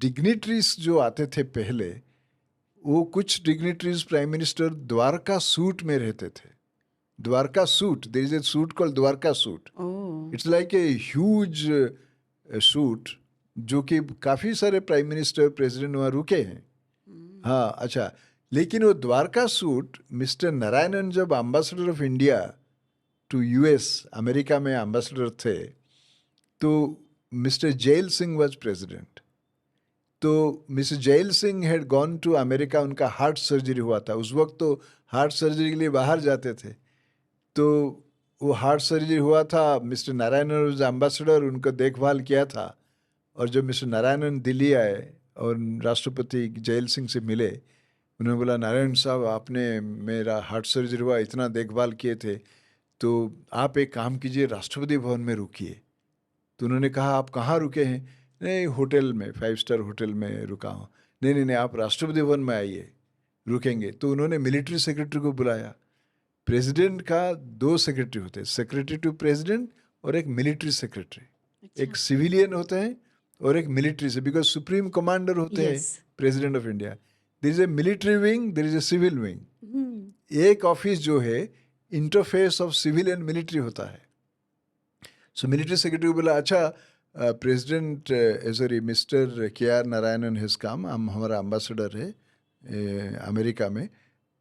Dignitaries जो आते थे पहले, वो कुछ dignitaries prime minister Dwarka suite में रहते थे. Dwarka suite, there is a suite called Dwarka suite. It's like a huge suite जो कि काफ़ी सारे प्राइम मिनिस्टर प्रेसिडेंट वहाँ रुके हैं. हाँ, अच्छा. लेकिन वो द्वारका सूट मिस्टर नारायणन जब ambassador of India to US, America में एम्बेसडर थे, तो mister Zail Singh was president. तो mister Zail Singh had gone to America. उनका हार्ट सर्जरी हुआ था. उस वक्त तो हार्ट सर्जरी के लिए बाहर जाते थे. तो वो हार्ट सर्जरी हुआ था. मिस्टर नारायणन वाज एम्बेसडर, उनका देखभाल किया था. और जब मिस्टर नारायणन दिल्ली आए और राष्ट्रपति जैल सिंह से मिले, उन्होंने बोला, नारायण साहब, आपने मेरा हार्ट सर्जरी हुआ, इतना देखभाल किए थे, तो आप एक काम कीजिए, राष्ट्रपति भवन में रुकिए. तो उन्होंने कहा, आप कहाँ रुके हैं? नहीं, होटल में, 5 स्टार होटल में रुका हूँ. नहीं, आप राष्ट्रपति भवन में आइए, रुकेंगे. तो उन्होंने मिलिट्री सेक्रेटरी को बुलाया. प्रेसिडेंट का 2 सेक्रेटरी होते हैं, सेक्रेटरी टू प्रेसिडेंट और एक मिलिट्री सेक्रेटरी. एक सिविलियन होते हैं और एक मिलिट्री से, बिकॉज सुप्रीम कमांडर होते हैं president of India. There is a military wing, there is a civil wing. एक ऑफिस जो है interface of civil and military होता है. सो मिलिट्री सेक्रेटरी को बोला, अच्छा president sorry mister K R Narayanan has come, हमारा एम्बेसडर है अमेरिका में,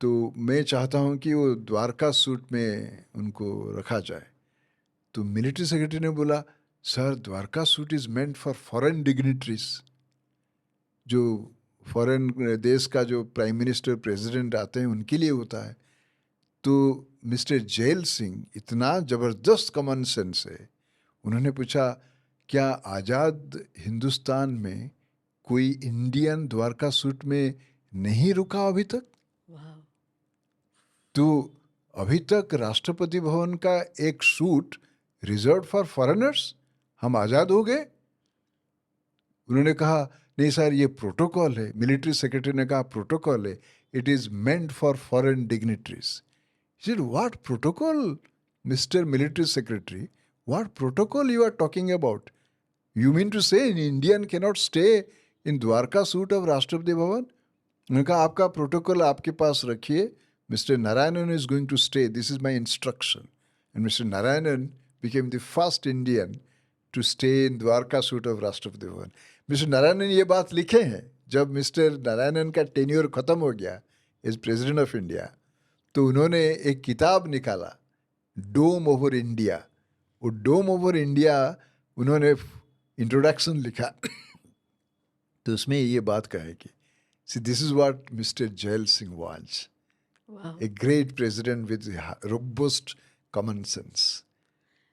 तो मैं चाहता हूँ कि वो द्वारका सूट में उनको रखा जाए. तो मिलिट्री सेक्रेटरी ने बोला, sir, Dwarka suit is meant for foreign dignitaries. जो फॉरेन देश का जो प्राइम मिनिस्टर प्रेसिडेंट आते हैं उनके लिए होता है. तो मिस्टर जैल सिंह इतना ज़बरदस्त कॉमन सेंस है, उन्होंने पूछा, क्या आज़ाद हिंदुस्तान में कोई इंडियन द्वारका सूट में नहीं रुका अभी तक? तो अभी तक राष्ट्रपति भवन का एक सूट रिजर्व फॉर फॉरेनर्स, हम आज़ाद हो गए? उन्होंने कहा, नहीं सर, ये प्रोटोकॉल है. मिलिट्री सेक्रेटरी ने कहा, प्रोटोकॉल है, it is meant for foreign dignitaries. He said, what protocol, Mr. Military Secretary? What protocol you are talking about? You mean to say an Indian cannot stay in Dwarka suit of Rashtrapati Bhavan? उन्होंने कहा, आपका protocol आपके पास रखिए. Mr. Narayanan is going to stay. This is my instruction. And Mr. Narayanan became the first Indian to stay in Dwarka suit of Rashtrapati Bhavan. Mr. Narayanan ये बात लिखे हैं जब मिस्टर नारायणन का टेन्योर खत्म हो गया एज प्रेसिडेंट ऑफ इंडिया. तो उन्होंने एक किताब निकाला, डोम ओवर इंडिया. वो डोम ओवर इंडिया उन्होंने इंट्रोडक्शन लिखा. तो उसमें ये बात कहा है कि see this is what mister Zail Singh was, a great president with robust common sense.